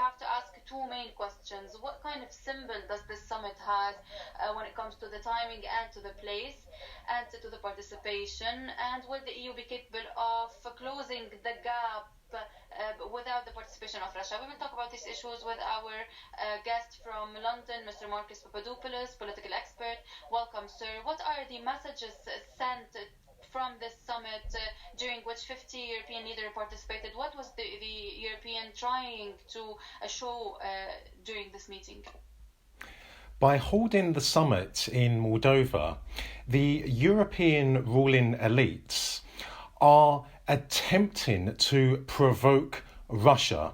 have to ask two main questions. What kind of symbol does this summit have when it comes to the timing and to the place and to the participation? And will the EU be capable of closing the gap without the participation of Russia? We will talk about these issues with our guest from London, Mr. Marcus Papadopoulos, political expert. Welcome, sir. What are the messages sent from this summit during which 50 European leaders participated? What was the European trying to show during this meeting? By holding the summit in Moldova, the European ruling elites are attempting to provoke Russia,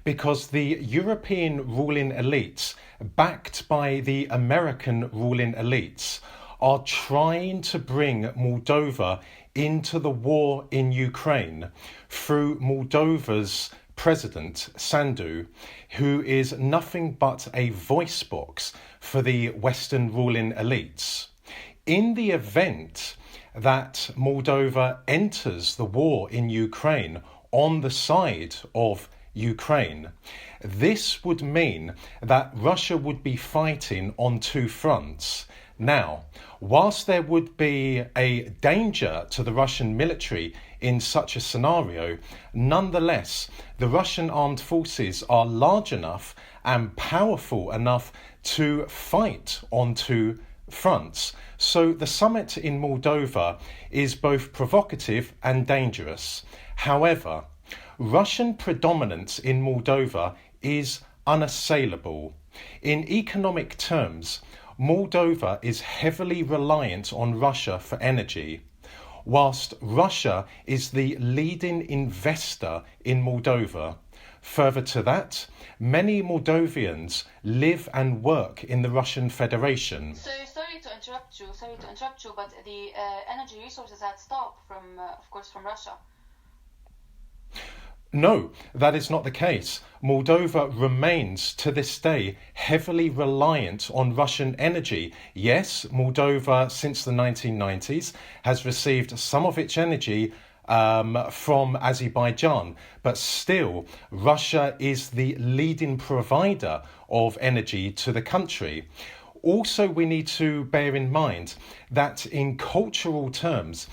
because the European ruling elites, backed by the American ruling elites, are trying to bring Moldova into the war in Ukraine through Moldova's president, Sandu, who is nothing but a voice box for the Western ruling elites. In the event that Moldova enters the war in Ukraine on the side of Ukraine, this would mean that Russia would be fighting on two fronts. Now, whilst there would be a danger to the Russian military in such a scenario, nonetheless, the Russian armed forces are large enough and powerful enough to fight on two fronts. So the summit in Moldova is both provocative and dangerous. However, Russian predominance in Moldova is unassailable. In economic terms, Moldova is heavily reliant on Russia for energy, whilst Russia is the leading investor in Moldova. Further to that, many Moldavians live and work in the Russian Federation. So sorry to interrupt you, but the energy resources had stopped from, of course, from Russia. No, that is not the case. Moldova remains to this day heavily reliant on Russian energy. Yes, Moldova since the 1990s has received some of its energy from Azerbaijan, but still Russia is the leading provider of energy to the country. Also, we need to bear in mind that in cultural terms,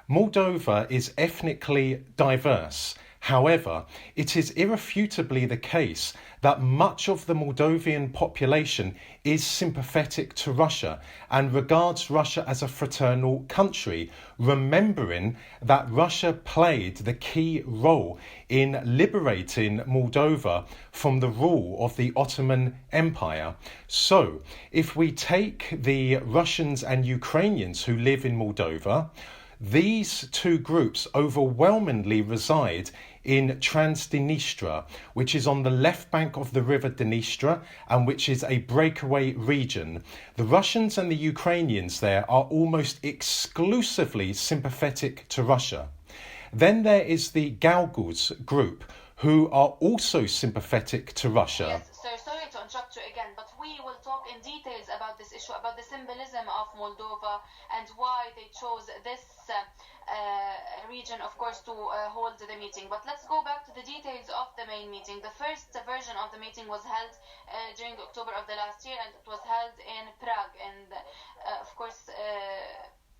Moldova is ethnically diverse. However, it is irrefutably the case that much of the Moldovan population is sympathetic to Russia and regards Russia as a fraternal country, remembering that Russia played the key role in liberating Moldova from the rule of the Ottoman Empire. So, if we take the Russians and Ukrainians who live in Moldova, these two groups overwhelmingly reside in Transnistria, which is on the left bank of the river Dniester and which is a breakaway region. The Russians and the Ukrainians there are almost exclusively sympathetic to Russia. Then there is the Gagauz group, who are also sympathetic to Russia. Yes, so sorry to interrupt you again, but we will talk in details about this issue, about the symbolism of Moldova and why they chose this region, of course, to hold the meeting. But let's go back to the details of the main meeting. The first version of the meeting was held during October of the last year, and it was held in Prague, and of course,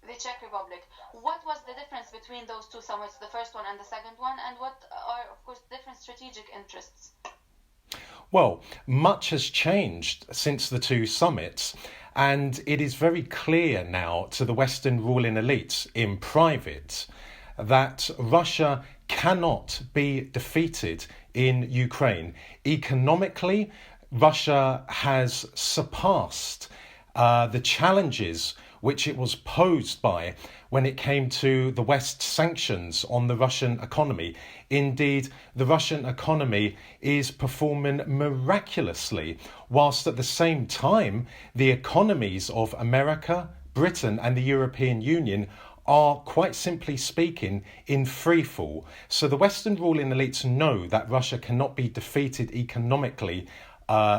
the Czech Republic. What was the difference between those two summits, the first one and the second one, and what are, of course, different strategic interests? Well, much has changed since the two summits, and it is very clear now to the Western ruling elites in private that Russia cannot be defeated in Ukraine. Economically, Russia has surpassed the challenges which it was posed by when it came to the West's sanctions on the Russian economy. Indeed, the Russian economy is performing miraculously, whilst at the same time, the economies of America, Britain and the European Union are, quite simply speaking, in freefall. So the Western ruling elites know that Russia cannot be defeated economically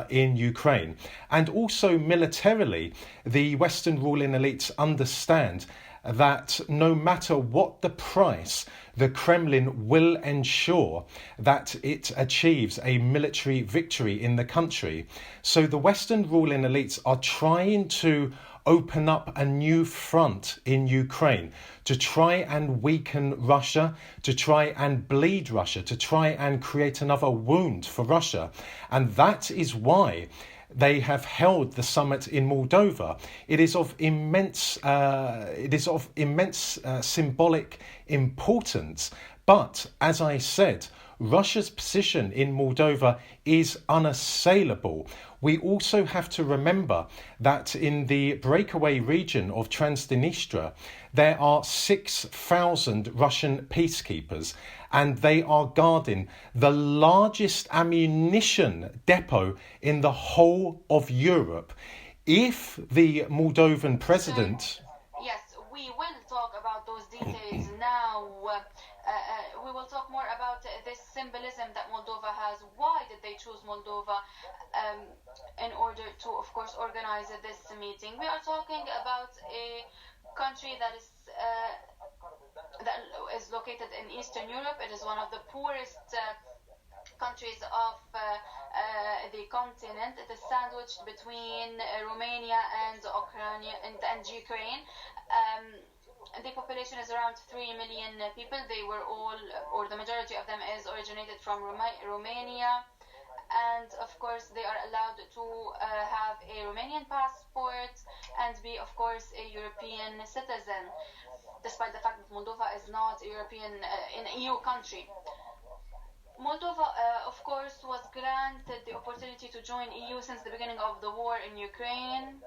in Ukraine. And also militarily, the Western ruling elites understand that no matter what the price, the Kremlin will ensure that it achieves a military victory in the country. So the Western ruling elites are trying to open up a new front in Ukraine to try and weaken Russia, to try and bleed Russia, to try and create another wound for Russia. And that is why they have held the summit in Moldova. It is of immense symbolic importance. But as I said, Russia's position in Moldova is unassailable. We also have to remember that in the breakaway region of Transnistria, there are 6,000 Russian peacekeepers, and they are guarding the largest ammunition depot in the whole of Europe. If the Moldovan president... Yes, we will talk about those details now. We will talk more about this symbolism that Moldova has. Why did they choose Moldova in order to, of course, organize this meeting? We are talking about a country that is located in Eastern Europe. It is one of the poorest countries of the continent. It is sandwiched between Romania and Ukraine. The population is around 3 million people. They were all, or the majority of them, is originated from Romania. And of course, they are allowed to have a Romanian passport and be, of course, a European citizen, despite the fact that Moldova is not a European, an EU country. Moldova, of course, was granted the opportunity to join EU since the beginning of the war in Ukraine.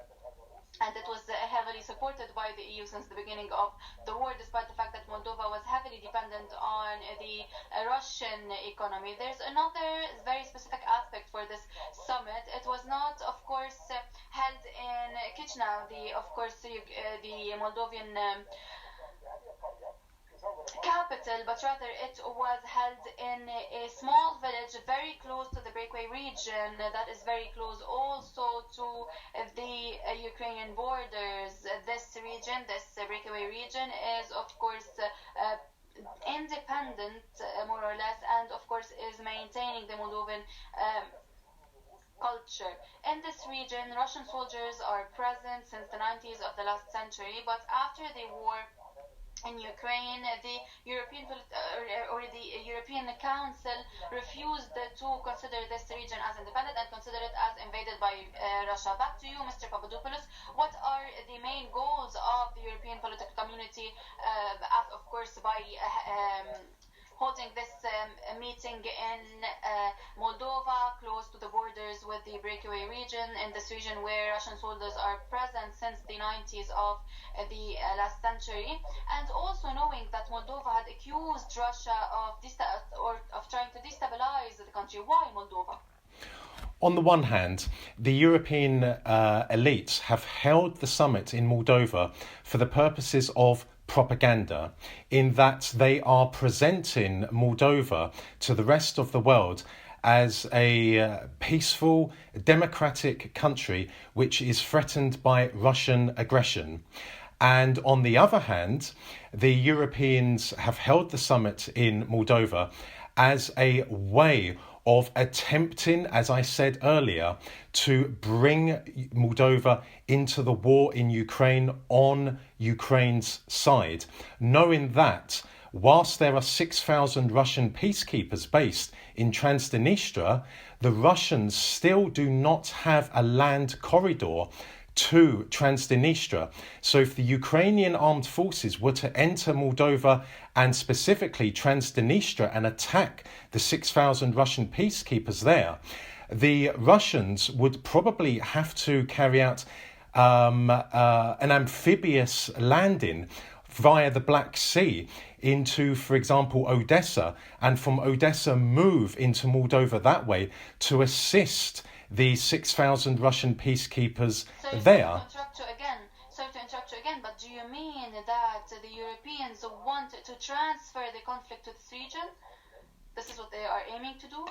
And it was heavily supported by the EU since the beginning of the war, despite the fact that Moldova was heavily dependent on the Russian economy. There's another very specific aspect for this summit. It was not, of course, held in Chisinau, the Moldovan capital, but rather it was held in a small village very close to the breakaway region, that is very close also to the Ukrainian borders. This region, this breakaway region, is of course independent, more or less, and of course is maintaining the Moldovan culture. In this region, Russian soldiers are present since the 90s of the last century, but after the war in Ukraine, the European Council refused to consider this region as independent and consider it as invaded by Russia. Back to you, Mr. Papadopoulos. What are the main goals of the European political community, of course, by holding this meeting in Moldova, close to the borders with the breakaway region, in this region where Russian soldiers are present since the 90s of the last century, and also knowing that Moldova had accused Russia of trying to destabilize the country. Why Moldova? On the one hand, the European elites have held the summit in Moldova for the purposes of propaganda, in that they are presenting Moldova to the rest of the world as a peaceful, democratic country which is threatened by Russian aggression. And on the other hand, the Europeans have held the summit in Moldova as a way of attempting, as I said earlier, to bring Moldova into the war in Ukraine on Ukraine's side, knowing that whilst there are 6,000 Russian peacekeepers based in Transnistria, the Russians still do not have a land corridor to Transnistria. So if the Ukrainian armed forces were to enter Moldova and specifically Transnistria and attack the 6,000 Russian peacekeepers there, the Russians would probably have to carry out an amphibious landing via the Black Sea into, for example, Odessa, and from Odessa move into Moldova that way to assist the 6,000 Russian peacekeepers there. Sorry to interrupt you again, but do you mean that the Europeans want to transfer the conflict to this region? This is what they are aiming to do?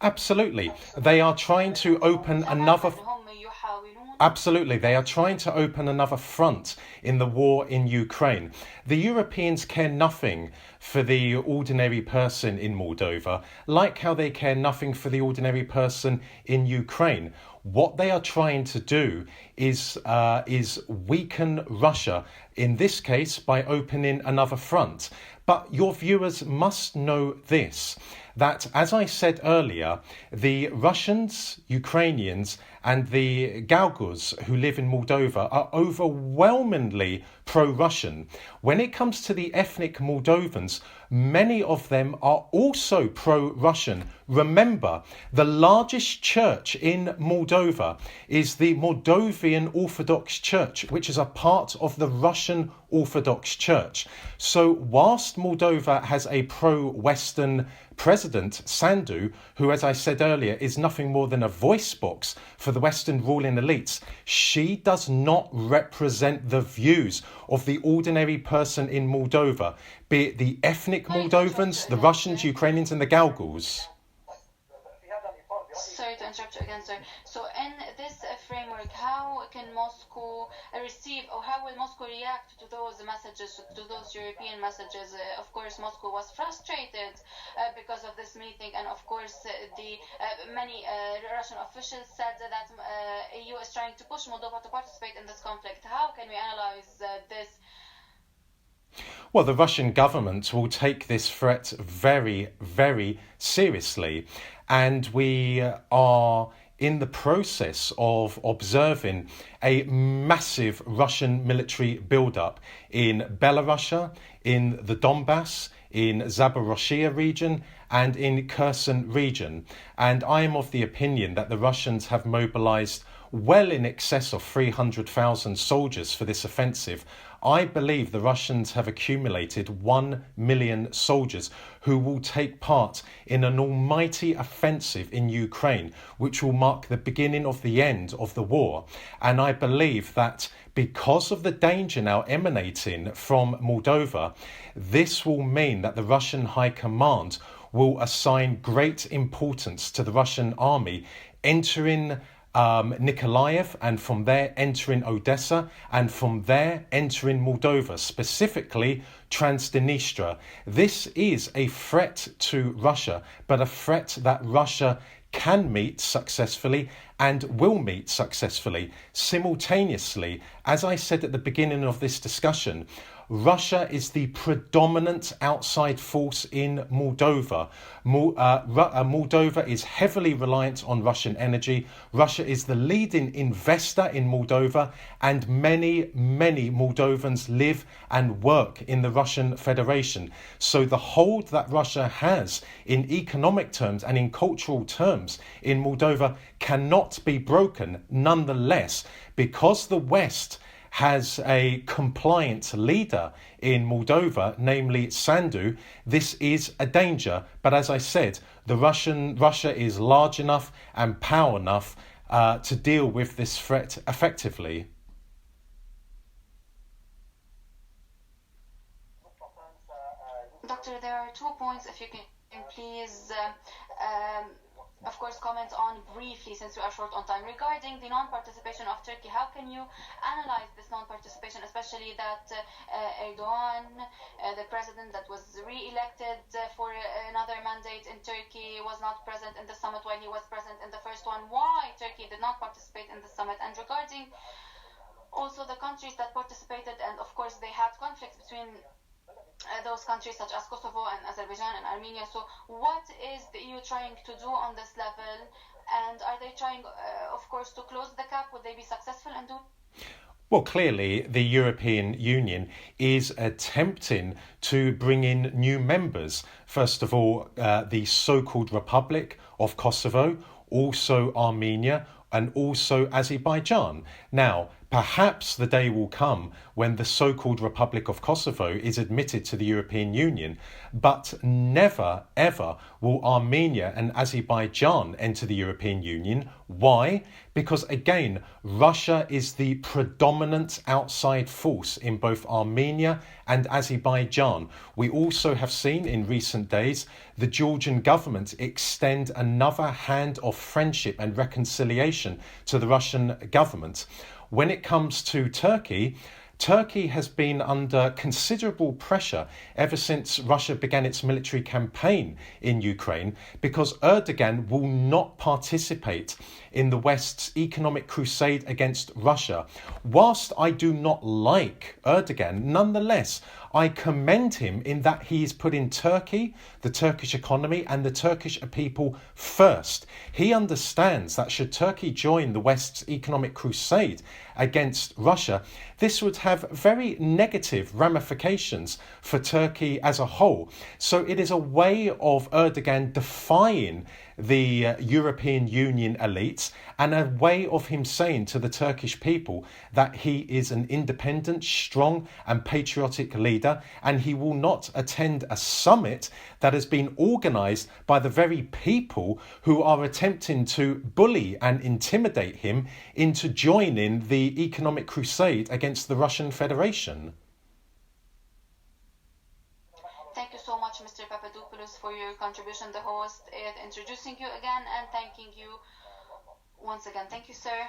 Absolutely. They are trying to open another... Absolutely. They are trying to open another front in the war in Ukraine. The Europeans care nothing for the ordinary person in Moldova, like how they care nothing for the ordinary person in Ukraine. What they are trying to do is weaken Russia, in this case by opening another front. But your viewers must know this, that as I said earlier, the Russians, Ukrainians and the Gagauz who live in Moldova are overwhelmingly pro-Russian. When it comes to the ethnic Moldovans, many of them are also pro-Russian. Remember, the largest church in Moldova is the Moldavian Orthodox Church, which is a part of the Russian Orthodox Church. So whilst Moldova has a pro-Western President, Sandu, who, as I said earlier, is nothing more than a voice box for the Western ruling elites, she does not represent the views of the ordinary person in Moldova, be it the ethnic Moldovans, the Russians, Ukrainians and the Gagauz. Sorry to interrupt you again, sir. So in this framework, how can Moscow receive, or how will Moscow react to those messages, to those European messages? Of course, Moscow was frustrated because of this meeting, and of course, the many Russian officials said that EU is trying to push Moldova to participate in this conflict. How can we analyze this? Well, the Russian government will take this threat very, very seriously. And we are in the process of observing a massive Russian military buildup in Belarus, in the Donbass, in Zaporozhye region and in Kherson region. And I am of the opinion that the Russians have mobilized well in excess of 300,000 soldiers for this offensive. I believe the Russians have accumulated 1 million soldiers who will take part in an almighty offensive in Ukraine, which will mark the beginning of the end of the war. And I believe that because of the danger now emanating from Moldova, this will mean that the Russian High Command will assign great importance to the Russian army entering Nikolaev, and from there entering Odessa, and from there entering Moldova, specifically Transnistria. This is a threat to Russia, but a threat that Russia can meet successfully and will meet successfully. Simultaneously, as I said at the beginning of this discussion, Russia is the predominant outside force in Moldova. Moldova is heavily reliant on Russian energy. Russia is the leading investor in Moldova, and many, many Moldovans live and work in the Russian Federation. So the hold that Russia has in economic terms and in cultural terms in Moldova cannot be broken. Nonetheless, because the West has a compliant leader in Moldova, namely Sandu, this is a danger. But as I said, Russia is large enough and powerful enough to deal with this threat effectively. Doctor, there are 2 points, if you can please of course, comment on briefly, since we are short on time, regarding the non-participation of Turkey. How can you analyze this non-participation, especially that Erdogan, the president that was re-elected for another mandate in Turkey, was not present in the summit while he was present in the first one? Why Turkey did not participate in the summit? And regarding also the countries that participated, and of course they had conflicts between those countries such as Kosovo and Azerbaijan and Armenia. So what is the EU trying to do on this level? And are they trying, of course, to close the gap? Would they be successful in doing? Well, clearly, the European Union is attempting to bring in new members. First of all, the so-called Republic of Kosovo, also Armenia, and also Azerbaijan. Now, Perhaps the day will come when the so-called Republic of Kosovo is admitted to the European Union, but never, ever will Armenia and Azerbaijan enter the European Union. Why? Because, again, Russia is the predominant outside force in both Armenia and Azerbaijan. We also have seen in recent days the Georgian government extend another hand of friendship and reconciliation to the Russian government. When it comes to Turkey, Turkey has been under considerable pressure ever since Russia began its military campaign in Ukraine, because Erdogan will not participate in the West's economic crusade against Russia. Whilst I do not like Erdogan, nonetheless, I commend him in that he is putting Turkey, the Turkish economy and the Turkish people first. He understands that should Turkey join the West's economic crusade against Russia, this would have very negative ramifications for Turkey as a whole. So it is a way of Erdogan defying the European Union elites and a way of him saying to the Turkish people that he is an independent, strong and patriotic leader, and he will not attend a summit that has been organised by the very people who are attempting to bully and intimidate him into joining the economic crusade against the Russian Federation. Thank you so much, Mr. Papadopoulos, for your contribution. The host is introducing you again and thanking you once again. Thank you, sir.